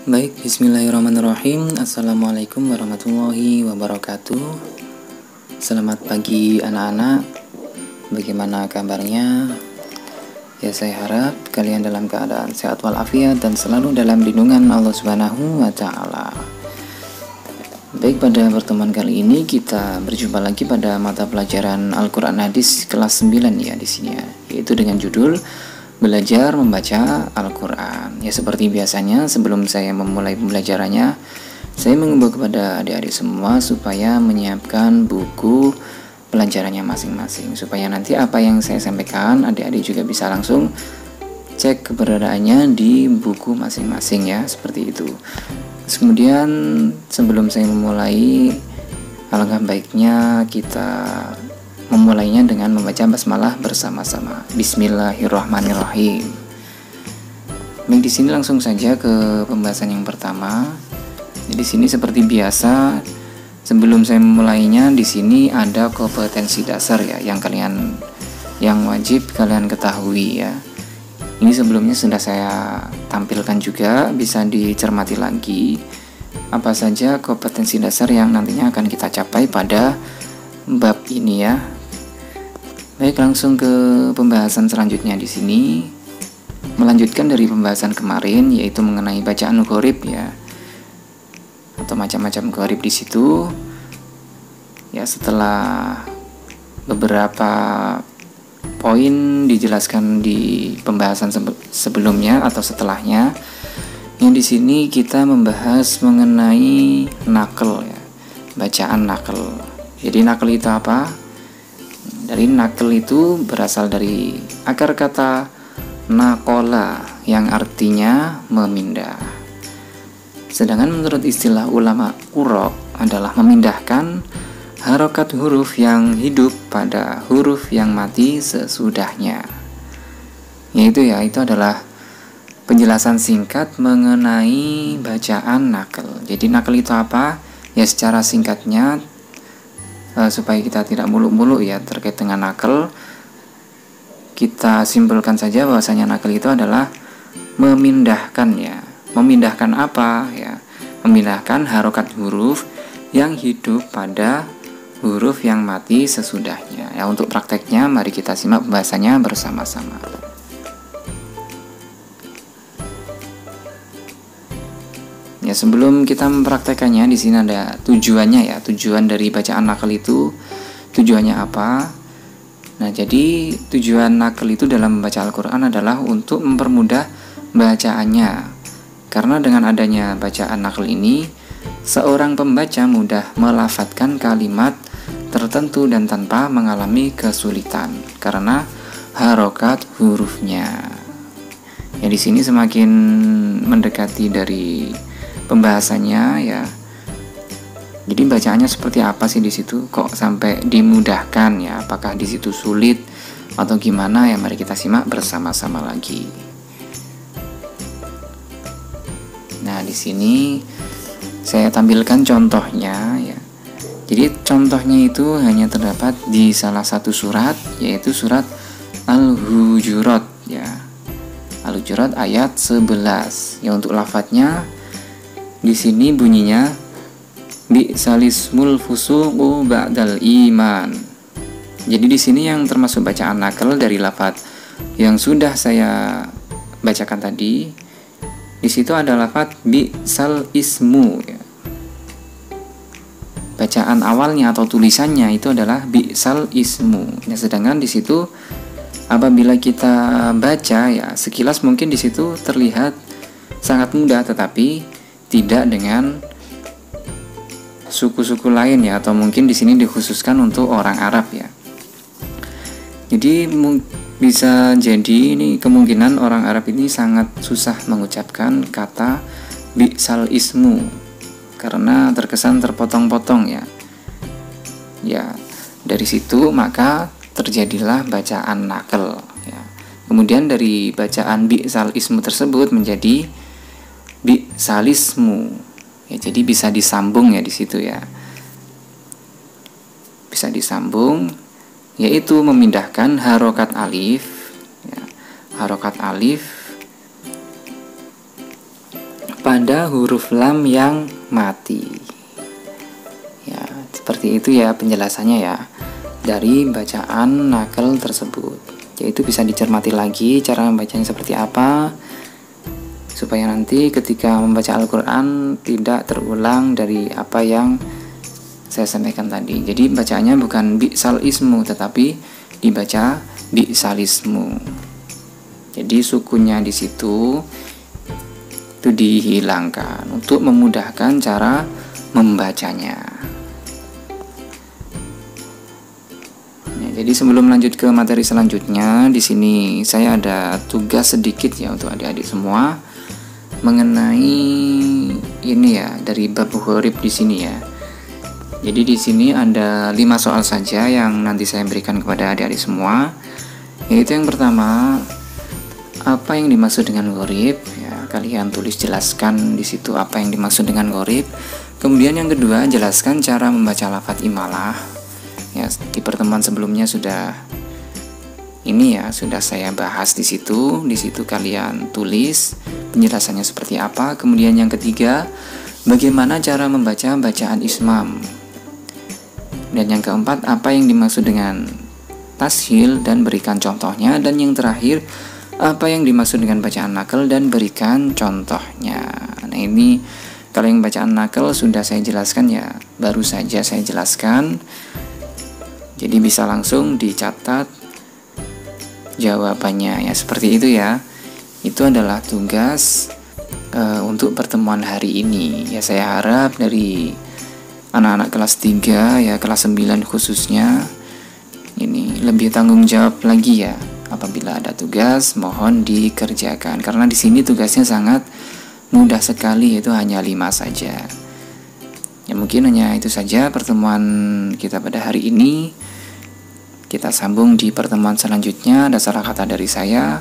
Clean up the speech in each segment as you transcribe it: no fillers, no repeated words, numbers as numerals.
Baik, bismillahirrahmanirrahim. Assalamualaikum warahmatullahi wabarakatuh. Selamat pagi anak-anak. Bagaimana kabarnya? Ya, saya harap kalian dalam keadaan sehat walafiat dan selalu dalam lindungan Allah Subhanahu wa taala. Baik, pada pertemuan kali ini kita berjumpa lagi pada mata pelajaran Al-Qur'an Hadis kelas 9 ya di sini ya, yaitu dengan judul Belajar Membaca Al-Quran. Ya, seperti biasanya sebelum saya memulai pembelajarannya, saya mengimbau kepada adik-adik semua supaya menyiapkan buku pelajarannya masing-masing, supaya nanti apa yang saya sampaikan adik-adik juga bisa langsung cek keberadaannya di buku masing-masing ya, seperti itu. Kemudian sebelum saya memulai, alangkah baiknya kita memulainya dengan membaca basmalah bersama-sama. Bismillahirrahmanirrahim. Baik, di sini langsung saja ke pembahasan yang pertama. Jadi di sini seperti biasa, sebelum saya memulainya, di sini ada kompetensi dasar ya yang wajib kalian ketahui ya. Ini sebelumnya sudah saya tampilkan juga, bisa dicermati lagi apa saja kompetensi dasar yang nantinya akan kita capai pada bab ini ya. Baik, langsung ke pembahasan selanjutnya di sini. Melanjutkan dari pembahasan kemarin, yaitu mengenai bacaan gharib ya, atau macam-macam gharib di situ. Ya, setelah beberapa poin dijelaskan di pembahasan sebelumnya atau setelahnya, yang di sini kita membahas mengenai naql ya, bacaan naql. Jadi naql itu apa? Dari naql itu berasal dari akar kata naqala yang artinya memindah. Sedangkan menurut istilah ulama qurra adalah memindahkan harokat huruf yang hidup pada huruf yang mati sesudahnya. Itu adalah penjelasan singkat mengenai bacaan naql. Jadi naql itu apa? Ya, secara singkatnya, supaya kita tidak muluk-muluk ya terkait dengan naql, kita simpulkan saja bahwasanya naql itu adalah memindahkan ya. Memindahkan apa ya? Memindahkan harokat huruf yang hidup pada huruf yang mati sesudahnya. Ya, untuk prakteknya mari kita simak pembahasannya bersama-sama. Ya, sebelum kita mempraktekannya, di sini ada tujuannya ya. Tujuan dari bacaan naql itu tujuannya apa? Nah, jadi tujuan naql itu dalam membaca Al-Qur'an adalah untuk mempermudah bacaannya. Karena dengan adanya bacaan naql ini, seorang pembaca mudah melafadzkan kalimat tertentu dan tanpa mengalami kesulitan karena harokat hurufnya. Ya, di sini semakin mendekati dari pembahasannya ya. Jadi bacaannya seperti apa sih di situ? Kok sampai dimudahkan ya? Apakah di situ sulit atau gimana ya? Mari kita simak bersama-sama lagi. Nah, di sini saya tampilkan contohnya ya. Jadi contohnya itu hanya terdapat di salah satu surat, yaitu surat Al-Hujurat ya. Al-Hujurat ayat 11. Ya, untuk lafadznya di sini bunyinya bi'salismul fusuqu ba'dal iman. Jadi di sini yang termasuk bacaan naql dari lafadz yang sudah saya bacakan tadi, di situ ada lafadz bi'sal ismu ya. Bacaan awalnya atau tulisannya itu adalah bi'sal ismu. Ya, sedangkan di situ apabila kita baca ya, sekilas mungkin di situ terlihat sangat mudah, tetapi tidak dengan suku-suku lain ya, atau mungkin di sini dikhususkan untuk orang Arab ya. Jadi bisa jadi ini kemungkinan orang Arab ini sangat susah mengucapkan kata bi'sal ismu karena terkesan terpotong-potong ya. Ya, dari situ maka terjadilah bacaan naql ya. Kemudian dari bacaan bi'sal ismu tersebut menjadi bi'salismu ya, jadi bisa disambung ya di situ ya, bisa disambung, yaitu memindahkan harokat alif ya, harokat alif pada huruf lam yang mati. Ya, seperti itu ya penjelasannya ya dari bacaan nakal tersebut. Yaitu bisa dicermati lagi cara membacanya seperti apa, supaya nanti ketika membaca Al-Quran tidak terulang dari apa yang saya sampaikan tadi. Jadi bacaannya bukan bi'sal ismu, tetapi dibaca bi'sal ismu. Jadi sukunnya di situ itu dihilangkan untuk memudahkan cara membacanya. Jadi sebelum lanjut ke materi selanjutnya, di sini saya ada tugas sedikit ya untuk adik-adik semua mengenai ini ya dari bab huruf di sini ya. Jadi di sini ada 5 soal saja yang nanti saya berikan kepada adik-adik semua. Yaitu yang pertama, apa yang dimaksud dengan huruf? Ya, kalian tulis jelaskan di situ apa yang dimaksud dengan huruf. Kemudian yang kedua, jelaskan cara membaca lafadz imalah. Ya, di pertemuan sebelumnya sudah saya bahas di situ. Di situ kalian tulis penjelasannya seperti apa. Kemudian yang ketiga, bagaimana cara membaca bacaan ismam. Dan yang keempat, apa yang dimaksud dengan tashil dan berikan contohnya. Dan yang terakhir, apa yang dimaksud dengan bacaan nakal dan berikan contohnya. Nah, ini kalau yang bacaan nakal sudah saya jelaskan ya, baru saja saya jelaskan. Jadi bisa langsung dicatat jawabannya ya, seperti itu ya. Itu adalah tugas untuk pertemuan hari ini. Ya, saya harap dari anak-anak kelas 3 ya, kelas 9 khususnya ini lebih tanggung jawab lagi ya. Apabila ada tugas mohon dikerjakan, karena di sini tugasnya sangat mudah sekali, itu hanya 5 saja. Ya, mungkin hanya itu saja pertemuan kita pada hari ini. Kita sambung di pertemuan selanjutnya. Ada salah kata dari saya,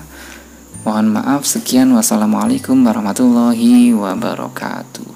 mohon maaf. Sekian, wassalamualaikum warahmatullahi wabarakatuh.